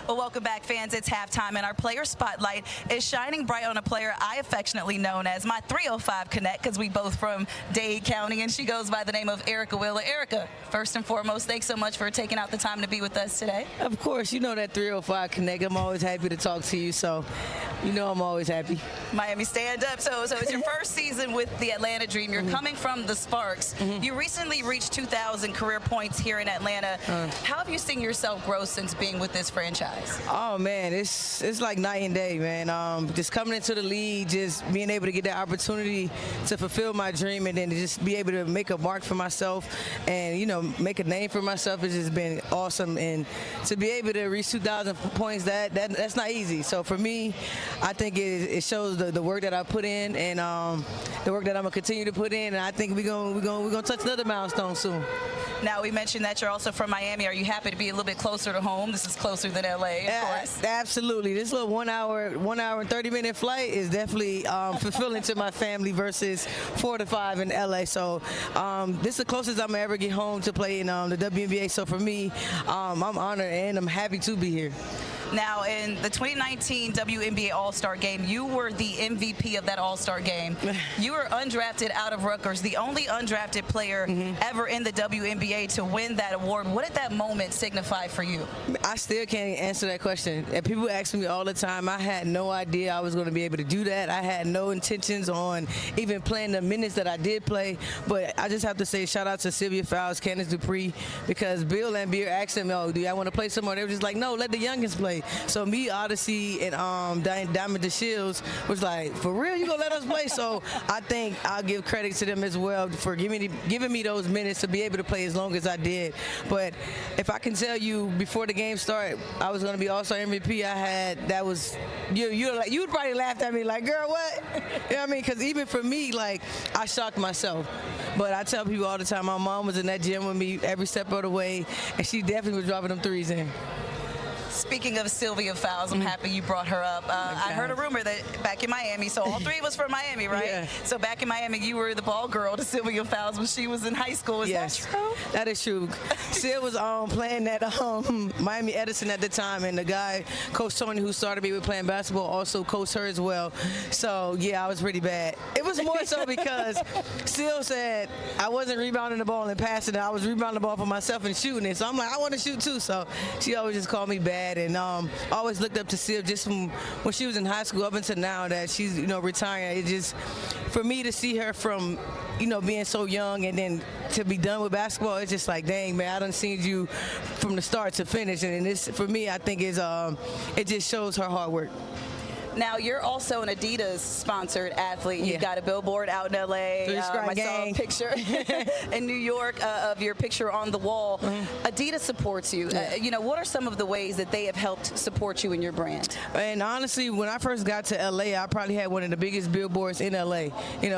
Well, welcome back, fans. It's halftime, and our player spotlight is shining bright on a player I affectionately known as my 305 Connect, because we both from Dade County, and she goes by the name of Erica Wheeler. Erica, first and foremost, thanks so much for taking out the time to be with us today. Of course, you know that 305 Connect. I'm always happy to talk to you, so you know I'm always happy. Miami, stand up. So it's your first season with the Atlanta Dream. You're coming from the Sparks. You recently reached 2,000 career points here in Atlanta. How have you seen yourself grow since being with this franchise? Oh man, it's like night and day, man. Just coming into the league, just being able to get that opportunity to fulfill my dream, and then to just be able to make a mark for myself, and make a name for myself has just been awesome. And to be able to reach 2,000 points, that's not easy. So for me, I think it shows the work that I put in, and the work that I'm gonna continue to put in. And I think we're gonna touch another milestone soon. Now, we mentioned that you're also from Miami. Are you happy to be a little bit closer to home? This is closer than LA, of course. Absolutely. This little 1 hour and 30-minute flight is definitely fulfilling to my family versus 4 to 5 in LA. So this is the closest I'm gonna ever get home to play in the WNBA. So for me, I'm honored and I'm happy to be here. Now, in the 2019 WNBA All-Star Game, you were the MVP of that All-Star Game. You were undrafted out of Rutgers, the only undrafted player ever in the WNBA to win that award. What did that moment signify for you? I still can't answer that question. And people ask me all the time. I had no idea I was going to be able to do that. I had no intentions on even playing the minutes that I did play. But I just have to say shout out to Sylvia Fowles, Candace Dupree, because Bill Laimbeer asked them, "Oh, do I want to play somewhere?" They were just like, "No, let the youngins play." So me, Odyssey, and Diamond DeShields was like, "For real, you gonna let us play?" So I think I'll give credit to them as well for giving me those minutes to be able to play as long as I did. But if I can tell you, before the game started, I was gonna be All-Star MVP. You'd probably laughed at me like, "Girl, what?" You know what I mean? Because even for me, like, I shocked myself. But I tell people all the time, my mom was in that gym with me every step of the way, and she definitely was dropping them threes in. Speaking of Sylvia Fowles, I'm happy you brought her up. I heard a rumor that back in Miami, so all three of us from Miami, right? Yeah. So back in Miami, you were the ball girl to Sylvia Fowles when she was in high school. Is that true? That is true. Sil was playing at Miami Edison at the time, and the guy, Coach Tony, who started me with playing basketball, also coached her as well. So, yeah, I was pretty bad. It was more so because Sil said I wasn't rebounding the ball and passing it. I was rebounding the ball for myself and shooting it. So I'm like, I want to shoot too. So she always just called me bad. And always looked up to Sil just from when she was in high school up until now that she's retiring. It just, for me to see her from being so young and then to be done with basketball, it's just like, dang man, I done seen you from the start to finish. And this, for me, I think is it just shows her hard work. Now, you're also an Adidas-sponsored athlete. You've got a billboard out in L.A. I saw a picture in New York of your picture on the wall. Adidas supports you. What are some of the ways that they have helped support you and your brand? And honestly, when I first got to L.A., I probably had one of the biggest billboards in L.A.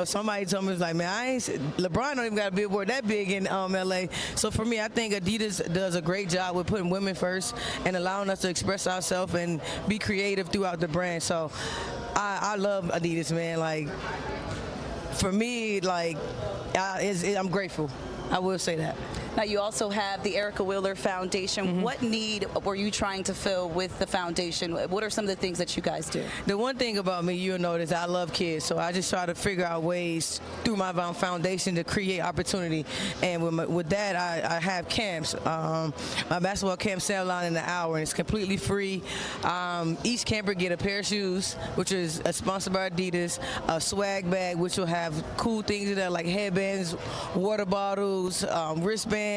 Somebody told me, like, man, LeBron don't even got a billboard that big in L.A. So for me, I think Adidas does a great job with putting women first and allowing us to express ourselves and be creative throughout the brand. So I love Adidas, man. Like, for me, like, I'm grateful. I will say that. Now, you also have the Erica Wheeler Foundation. What need were you trying to fill with the foundation? What are some of the things that you guys do? The one thing about me, you'll notice, I love kids. So I just try to figure out ways through my foundation to create opportunity. And with that, I have camps. My basketball camp sell out in an hour, and it's completely free. Each camper get a pair of shoes, which is sponsored by Adidas, a swag bag, which will have cool things in there like headbands, water bottles, wristbands,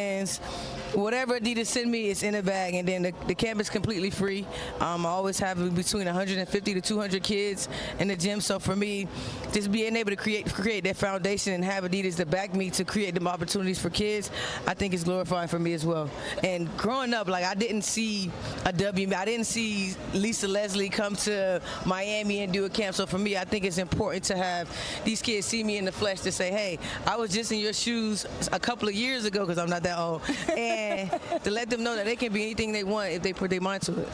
whatever Adidas send me, it's in a bag. And then the camp is completely free. I always have between 150 to 200 kids in the gym. So for me, just being able to create that foundation and have Adidas to back me to create them opportunities for kids, I think is glorifying for me as well. And growing up, like, I didn't see I didn't see Lisa Leslie come to Miami and do a camp. So for me, I think it's important to have these kids see me in the flesh to say, hey, I was just in your shoes a couple of years ago, because I'm not that old, and to let them know that they can be anything they want if they put their mind to it.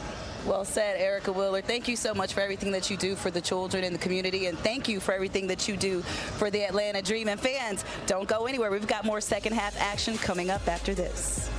Well said, Erica Wheeler. Thank you so much for everything that you do for the children in the community, and thank you for everything that you do for the Atlanta Dream. And fans, don't go anywhere. We've got more second half action coming up after this.